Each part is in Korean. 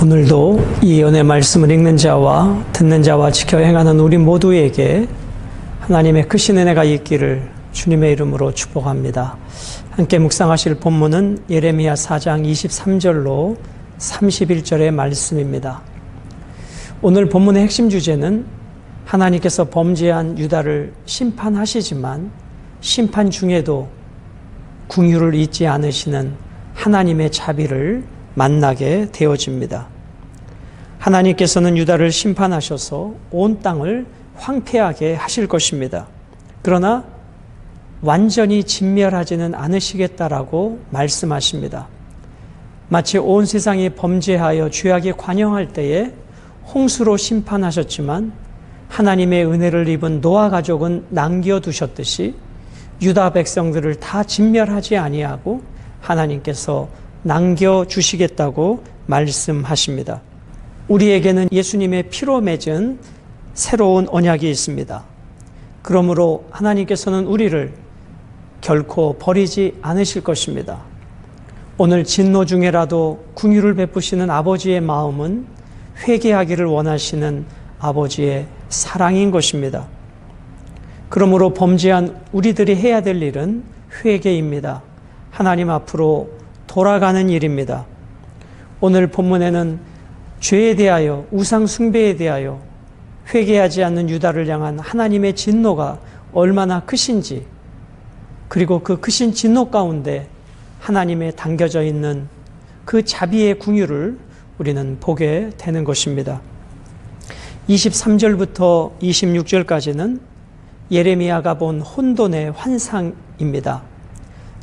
오늘도 이 은혜 말씀을 읽는 자와 듣는 자와 지켜 행하는 우리 모두에게 하나님의 크신 은혜가 있기를 주님의 이름으로 축복합니다. 함께 묵상하실 본문은 예레미야 4장 23절로 31절의 말씀입니다. 오늘 본문의 핵심 주제는 하나님께서 범죄한 유다를 심판하시지만 심판 중에도 긍휼을 잊지 않으시는 하나님의 자비를 만나게 되어집니다. 하나님께서는 유다를 심판하셔서 온 땅을 황폐하게 하실 것입니다. 그러나 완전히 진멸하지는 않으시겠다라고 말씀하십니다. 마치 온 세상이 범죄하여 죄악에 관영할 때에 홍수로 심판하셨지만 하나님의 은혜를 입은 노아 가족은 남겨두셨듯이 유다 백성들을 다 진멸하지 아니하고 하나님께서 남겨주시겠다고 말씀하십니다. 우리에게는 예수님의 피로 맺은 새로운 언약이 있습니다. 그러므로 하나님께서는 우리를 결코 버리지 않으실 것입니다. 오늘 진노 중에라도 긍휼을 베푸시는 아버지의 마음은 회개하기를 원하시는 아버지의 사랑인 것입니다. 그러므로 범죄한 우리들이 해야 될 일은 회개입니다. 하나님 앞으로 돌아가는 일입니다. 오늘 본문에는 죄에 대하여, 우상 숭배에 대하여 회개하지 않는 유다를 향한 하나님의 진노가 얼마나 크신지, 그리고 그 크신 진노 가운데 하나님의 담겨져 있는 그 자비의 긍휼을 우리는 보게 되는 것입니다. 23절부터 26절까지는 예레미야가 본 혼돈의 환상입니다.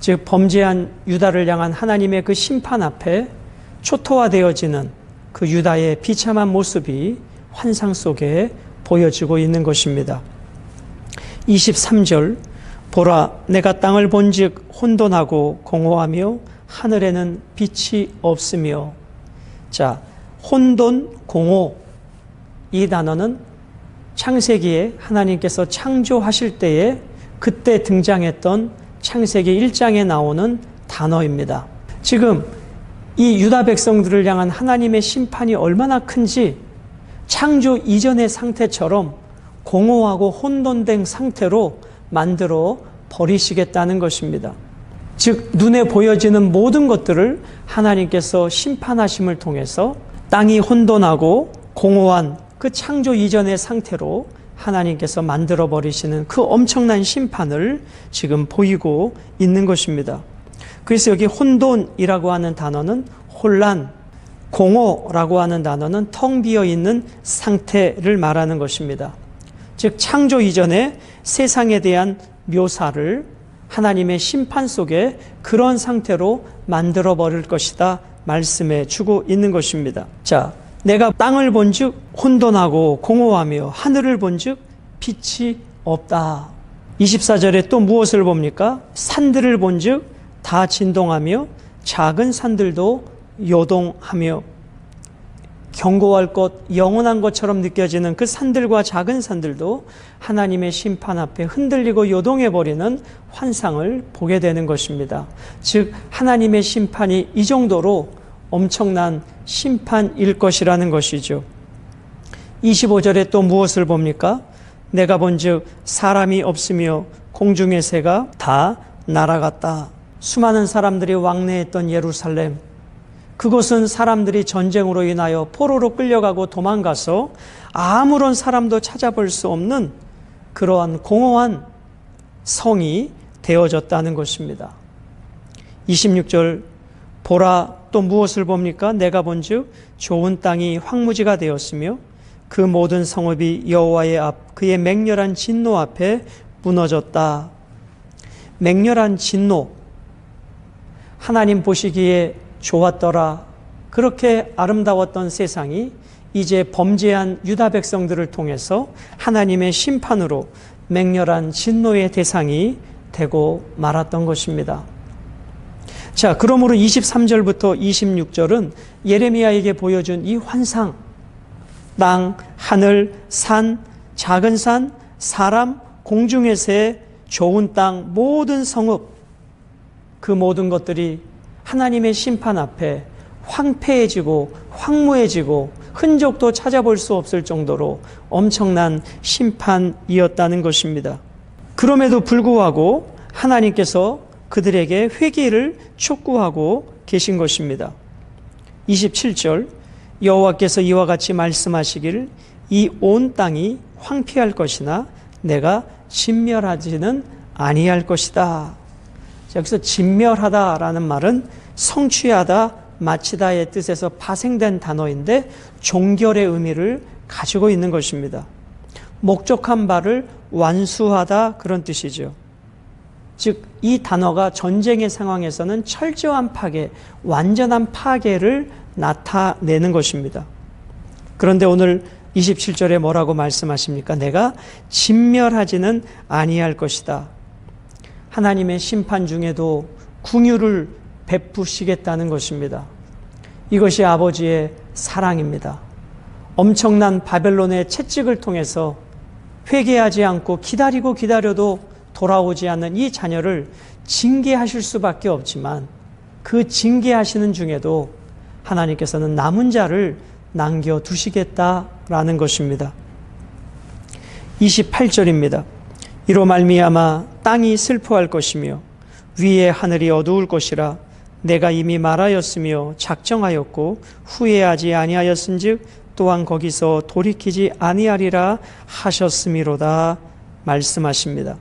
즉 범죄한 유다를 향한 하나님의 그 심판 앞에 초토화되어지는 그 유다의 비참한 모습이 환상 속에 보여지고 있는 것입니다. 23절 보라 내가 땅을 본즉 혼돈하고 공허하며 하늘에는 빛이 없으며. 자, 혼돈, 공허, 이 단어는 창세기에 하나님께서 창조하실 때에 그때 등장했던 창세기 1장에 나오는 단어입니다. 지금 이 유다 백성들을 향한 하나님의 심판이 얼마나 큰지 창조 이전의 상태처럼 공허하고 혼돈된 상태로 만들어 버리시겠다는 것입니다. 즉 눈에 보여지는 모든 것들을 하나님께서 심판하심을 통해서 땅이 혼돈하고 공허한 그 창조 이전의 상태로 하나님께서 만들어버리시는 그 엄청난 심판을 지금 보이고 있는 것입니다. 그래서 여기 혼돈이라고 하는 단어는 혼란, 공허라고 하는 단어는 텅 비어있는 상태를 말하는 것입니다. 즉 창조 이전에 세상에 대한 묘사를 하나님의 심판 속에 그런 상태로 만들어버릴 것이다 말씀해 주고 있는 것입니다. 자, 내가 땅을 본즉 혼돈하고 공허하며 하늘을 본즉 빛이 없다. 24절에 또 무엇을 봅니까? 산들을 본즉 다 진동하며 작은 산들도 요동하며. 견고할 것, 영원한 것처럼 느껴지는 그 산들과 작은 산들도 하나님의 심판 앞에 흔들리고 요동해버리는 환상을 보게 되는 것입니다. 즉 하나님의 심판이 이 정도로 엄청난 심판일 것이라는 것이죠. 25절에 또 무엇을 봅니까? 내가 본즉 사람이 없으며 공중의 새가 다 날아갔다. 수많은 사람들이 왕래했던 예루살렘, 그곳은 사람들이 전쟁으로 인하여 포로로 끌려가고 도망가서 아무런 사람도 찾아볼 수 없는 그러한 공허한 성이 되어졌다는 것입니다. 26절 보라 또 무엇을 봅니까? 내가 본즉 좋은 땅이 황무지가 되었으며 그 모든 성읍이 여호와의 앞 그의 맹렬한 진노 앞에 무너졌다. 맹렬한 진노, 하나님 보시기에 좋았더라, 그렇게 아름다웠던 세상이 이제 범죄한 유다 백성들을 통해서 하나님의 심판으로 맹렬한 진노의 대상이 되고 말았던 것입니다. 자, 그러므로 23절부터 26절은 예레미야에게 보여준 이 환상, 땅, 하늘, 산, 작은 산, 사람, 공중의 새, 좋은 땅, 모든 성읍, 그 모든 것들이 하나님의 심판 앞에 황폐해지고 황무해지고 흔적도 찾아볼 수 없을 정도로 엄청난 심판이었다는 것입니다. 그럼에도 불구하고 하나님께서 그들에게 회개를 촉구하고 계신 것입니다. 27절 여호와께서 이와 같이 말씀하시기를 이 온 땅이 황폐할 것이나 내가 진멸하지는 아니할 것이다. 여기서 진멸하다라는 말은 성취하다, 마치다의 뜻에서 파생된 단어인데 종결의 의미를 가지고 있는 것입니다. 목적한 바를 완수하다 그런 뜻이죠. 즉 이 단어가 전쟁의 상황에서는 철저한 파괴, 완전한 파괴를 나타내는 것입니다. 그런데 오늘 27절에 뭐라고 말씀하십니까? 내가 진멸하지는 아니할 것이다. 하나님의 심판 중에도 긍휼을 베푸시겠다는 것입니다. 이것이 아버지의 사랑입니다. 엄청난 바벨론의 채찍을 통해서 회개하지 않고 기다려도 돌아오지 않는 이 자녀를 징계하실 수밖에 없지만 그 징계하시는 중에도 하나님께서는 남은 자를 남겨두시겠다라는 것입니다. 28절입니다. 이로 말미암아 땅이 슬퍼할 것이며 위에 하늘이 어두울 것이라 내가 이미 말하였으며 작정하였고 후회하지 아니하였은즉 또한 거기서 돌이키지 아니하리라 하셨음이로다 말씀하십니다.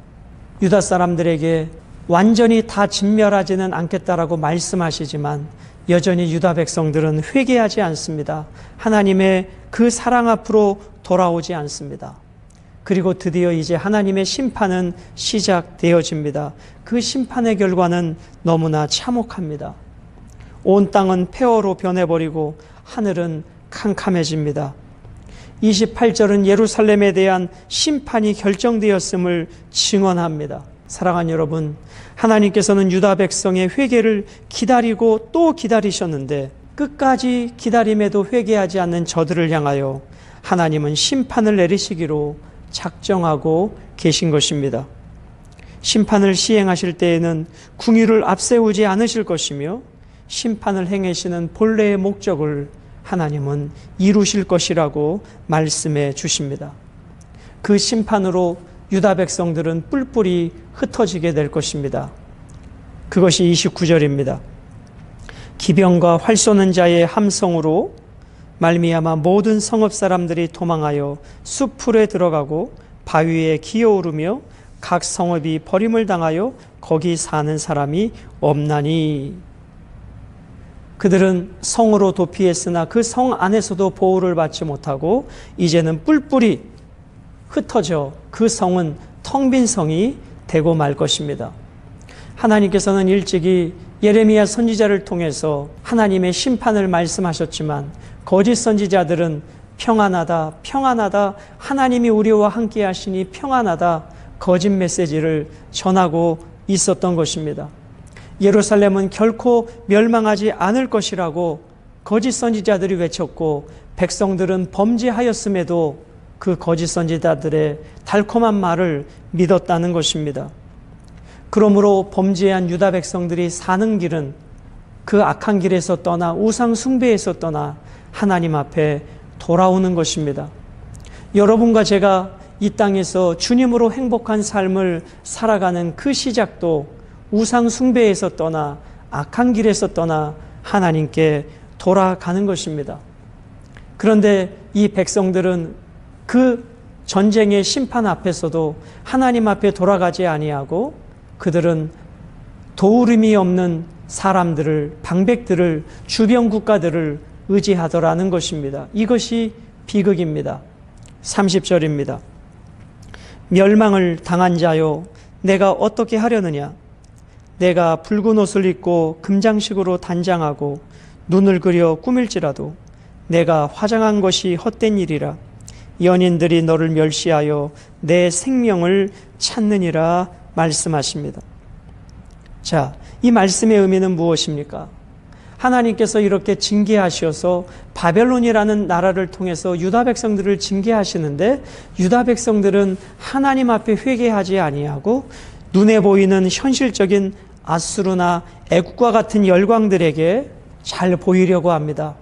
유다 사람들에게 완전히 다 진멸하지는 않겠다라고 말씀하시지만 여전히 유다 백성들은 회개하지 않습니다. 하나님의 그 사랑 앞으로 돌아오지 않습니다. 그리고 드디어 이제 하나님의 심판은 시작되어집니다. 그 심판의 결과는 너무나 참혹합니다. 온 땅은 폐허로 변해버리고 하늘은 캄캄해집니다. 28절은 예루살렘에 대한 심판이 결정되었음을 증언합니다. 사랑하는 여러분, 하나님께서는 유다 백성의 회개를 기다리고 또 기다리셨는데 끝까지 기다림에도 회개하지 않는 저들을 향하여 하나님은 심판을 내리시기로 작정하고 계신 것입니다. 심판을 시행하실 때에는 궁유를 앞세우지 않으실 것이며 심판을 행하시는 본래의 목적을 하나님은 이루실 것이라고 말씀해 주십니다. 그 심판으로 유다 백성들은 뿔뿔이 흩어지게 될 것입니다. 그것이 29절입니다. 기병과 활 쏘는 자의 함성으로 말미암아 모든 성읍 사람들이 도망하여 숲풀에 들어가고 바위에 기어오르며 각 성읍이 버림을 당하여 거기 사는 사람이 없나니. 그들은 성으로 도피했으나 그 성 안에서도 보호를 받지 못하고 이제는 뿔뿔이 흩어져 그 성은 텅 빈 성이 되고 말 것입니다. 하나님께서는 일찍이 예레미야 선지자를 통해서 하나님의 심판을 말씀하셨지만 거짓 선지자들은 평안하다, 평안하다, 하나님이 우리와 함께 하시니 평안하다, 거짓 메시지를 전하고 있었던 것입니다. 예루살렘은 결코 멸망하지 않을 것이라고 거짓 선지자들이 외쳤고 백성들은 범죄하였음에도 그 거짓 선지자들의 달콤한 말을 믿었다는 것입니다. 그러므로 범죄한 유다 백성들이 사는 길은 그 악한 길에서 떠나 우상 숭배에서 떠나 하나님 앞에 돌아오는 것입니다. 여러분과 제가 이 땅에서 주님으로 행복한 삶을 살아가는 그 시작도 우상 숭배에서 떠나 악한 길에서 떠나 하나님께 돌아가는 것입니다. 그런데 이 백성들은 그 전쟁의 심판 앞에서도 하나님 앞에 돌아가지 아니하고 그들은 도우림이 없는 사람들을, 방백들을, 주변 국가들을 의지하더라는 것입니다. 이것이 비극입니다. 30절입니다. 멸망을 당한 자요, 내가 어떻게 하려느냐? 내가 붉은 옷을 입고 금장식으로 단장하고 눈을 그려 꾸밀지라도 내가 화장한 것이 헛된 일이라. 연인들이 너를 멸시하여 내 생명을 찾느니라 말씀하십니다. 자, 이 말씀의 의미는 무엇입니까? 하나님께서 이렇게 징계하셔서 바벨론이라는 나라를 통해서 유다 백성들을 징계하시는데 유다 백성들은 하나님 앞에 회개하지 아니하고 눈에 보이는 현실적인 아수르나 애국과 같은 열광들에게 잘 보이려고 합니다.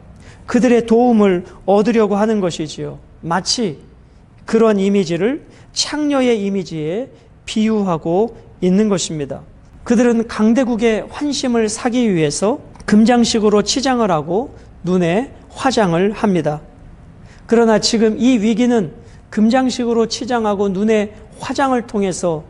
그들의 도움을 얻으려고 하는 것이지요. 마치 그런 이미지를 창녀의 이미지에 비유하고 있는 것입니다. 그들은 강대국의 환심을 사기 위해서 금장식으로 치장을 하고 눈에 화장을 합니다. 그러나 지금 이 위기는 금장식으로 치장하고 눈에 화장을 통해서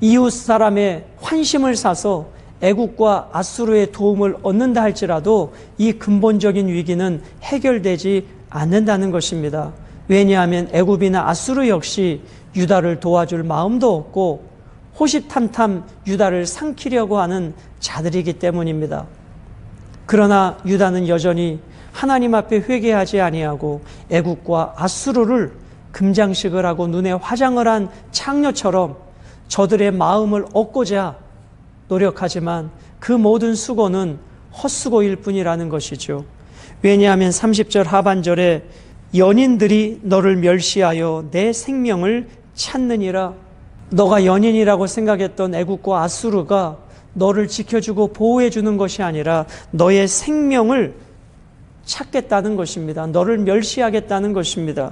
이웃 사람의 환심을 사서 애국과 아수르의 도움을 얻는다 할지라도 이 근본적인 위기는 해결되지 않는다는 것입니다. 왜냐하면 애굽이나 아수르 역시 유다를 도와줄 마음도 없고 호시탐탐 유다를 삼키려고 하는 자들이기 때문입니다. 그러나 유다는 여전히 하나님 앞에 회개하지 아니하고 애국과 아수르를 금장식을 하고 눈에 화장을 한 창녀처럼 저들의 마음을 얻고자 노력하지만 그 모든 수고는 헛수고일 뿐이라는 것이죠. 왜냐하면 30절 하반절에 연인들이 너를 멸시하여 내 생명을 찾느니라. 너가 연인이라고 생각했던 애국과 아수르가 너를 지켜주고 보호해주는 것이 아니라 너의 생명을 찾겠다는 것입니다. 너를 멸시하겠다는 것입니다.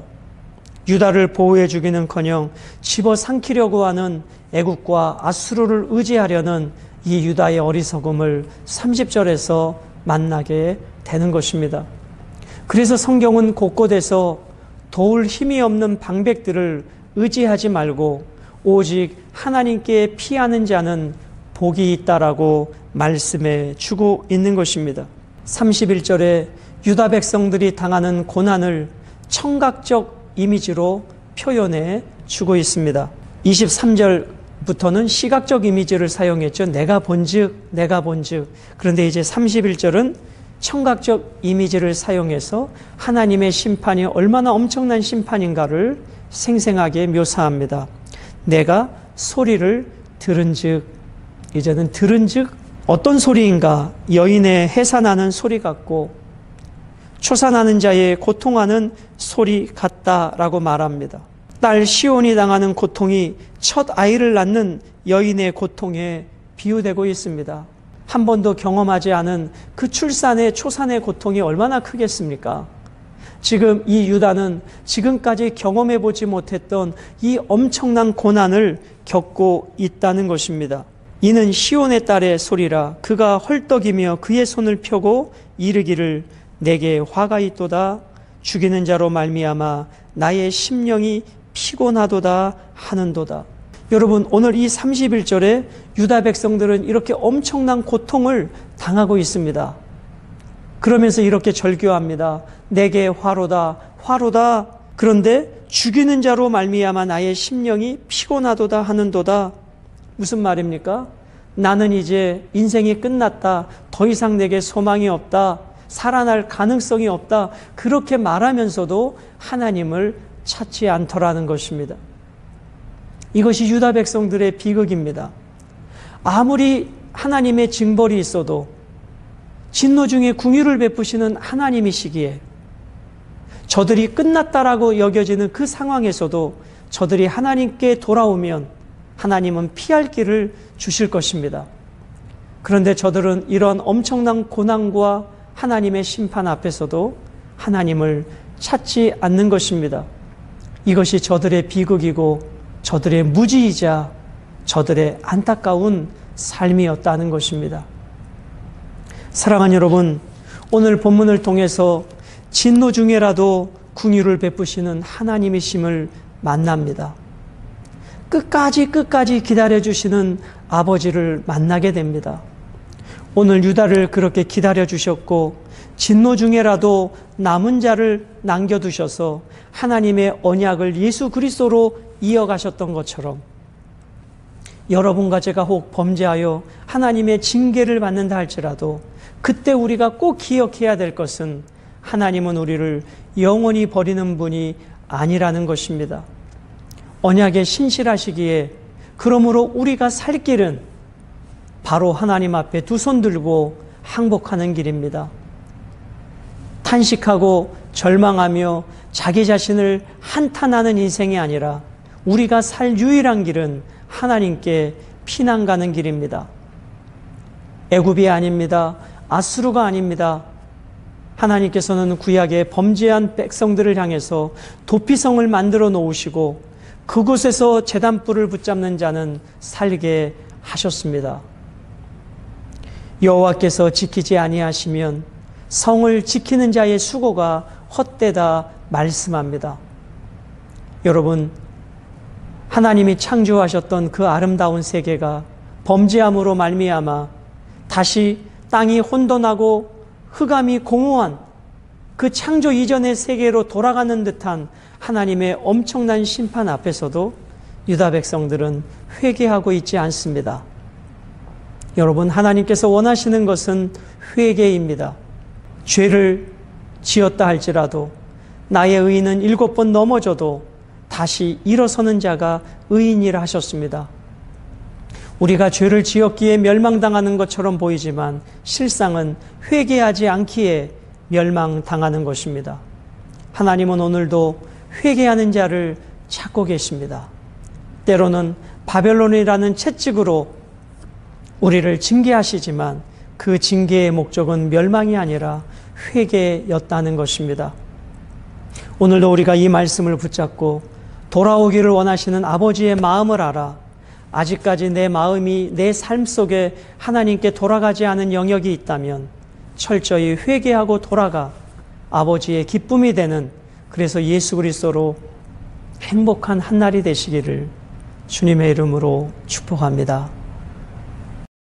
유다를 보호해주기는커녕 집어삼키려고 하는 애국과 아수르를 의지하려는 이 유다의 어리석음을 30절에서 만나게 되는 것입니다. 그래서 성경은 곳곳에서 도울 힘이 없는 방백들을 의지하지 말고 오직 하나님께 피하는 자는 복이 있다라고 말씀해 주고 있는 것입니다. 31절에 유다 백성들이 당하는 고난을 청각적 이미지로 표현해 주고 있습니다. 23절부터는 시각적 이미지를 사용했죠. 내가 본즉. 그런데 이제 31절은 청각적 이미지를 사용해서 하나님의 심판이 얼마나 엄청난 심판인가를 생생하게 묘사합니다. 내가 소리를 들은즉, 이제는 들은즉 어떤 소리인가? 여인의 해산하는 소리 같고 초산하는 자의 고통하는 소리 같다라고 말합니다. 딸 시온이 당하는 고통이 첫 아이를 낳는 여인의 고통에 비유되고 있습니다. 한 번도 경험하지 않은 그 출산의 초산의 고통이 얼마나 크겠습니까? 지금 이 유다는 지금까지 경험해 보지 못했던 이 엄청난 고난을 겪고 있다는 것입니다. 이는 시온의 딸의 소리라. 그가 헐떡이며 그의 손을 펴고 이르기를 내게 화가 있도다. 죽이는 자로 말미암아 나의 심령이 피곤하도다 하는도다. 여러분, 오늘 이 31절에 유다 백성들은 이렇게 엄청난 고통을 당하고 있습니다. 그러면서 이렇게 절규합니다. 내게 화로다, 화로다. 그런데 죽이는 자로 말미암아 나의 심령이 피곤하도다 하는도다. 무슨 말입니까? 나는 이제 인생이 끝났다. 더 이상 내게 소망이 없다. 살아날 가능성이 없다. 그렇게 말하면서도 하나님을 찾지 않더라는 것입니다. 이것이 유다 백성들의 비극입니다. 아무리 하나님의 징벌이 있어도 진노 중에 궁유를 베푸시는 하나님이시기에 저들이 끝났다라고 여겨지는 그 상황에서도 저들이 하나님께 돌아오면 하나님은 피할 길을 주실 것입니다. 그런데 저들은 이런 엄청난 고난과 하나님의 심판 앞에서도 하나님을 찾지 않는 것입니다. 이것이 저들의 비극이고 저들의 무지이자 저들의 안타까운 삶이었다는 것입니다. 사랑하는 여러분, 오늘 본문을 통해서 진노 중에라도 긍휼을 베푸시는 하나님이심을 만납니다. 끝까지 기다려주시는 아버지를 만나게 됩니다. 오늘 유다를 그렇게 기다려주셨고 진노 중에라도 남은 자를 남겨두셔서 하나님의 언약을 예수 그리스도로 이어가셨던 것처럼 여러분과 제가 혹 범죄하여 하나님의 징계를 받는다 할지라도 그때 우리가 꼭 기억해야 될 것은 하나님은 우리를 영원히 버리는 분이 아니라는 것입니다. 언약에 신실하시기에 그러므로 우리가 살 길은 바로 하나님 앞에 두 손 들고 항복하는 길입니다. 탄식하고 절망하며 자기 자신을 한탄하는 인생이 아니라 우리가 살 유일한 길은 하나님께 피난 가는 길입니다. 애굽이 아닙니다. 아수르가 아닙니다. 하나님께서는 구약에 범죄한 백성들을 향해서 도피성을 만들어 놓으시고 그곳에서 제단불을 붙잡는 자는 살게 하셨습니다. 여호와께서 지키지 아니하시면 성을 지키는 자의 수고가 헛되다 말씀합니다. 여러분, 하나님이 창조하셨던 그 아름다운 세계가 범죄함으로 말미암아 다시 땅이 혼돈하고 흑암이 공허한 그 창조 이전의 세계로 돌아가는 듯한 하나님의 엄청난 심판 앞에서도 유다 백성들은 회개하고 있지 않습니다. 여러분, 하나님께서 원하시는 것은 회개입니다. 죄를 지었다 할지라도 나의 의인은 7번 넘어져도 다시 일어서는 자가 의인이라 하셨습니다. 우리가 죄를 지었기에 멸망당하는 것처럼 보이지만 실상은 회개하지 않기에 멸망당하는 것입니다. 하나님은 오늘도 회개하는 자를 찾고 계십니다. 때로는 바벨론이라는 채찍으로 우리를 징계하시지만 그 징계의 목적은 멸망이 아니라 회개였다는 것입니다. 오늘도 우리가 이 말씀을 붙잡고 돌아오기를 원하시는 아버지의 마음을 알아 아직까지 내 마음이 내 삶 속에 하나님께 돌아가지 않은 영역이 있다면 철저히 회개하고 돌아가 아버지의 기쁨이 되는, 그래서 예수 그리스도로 행복한 한 날이 되시기를 주님의 이름으로 축복합니다.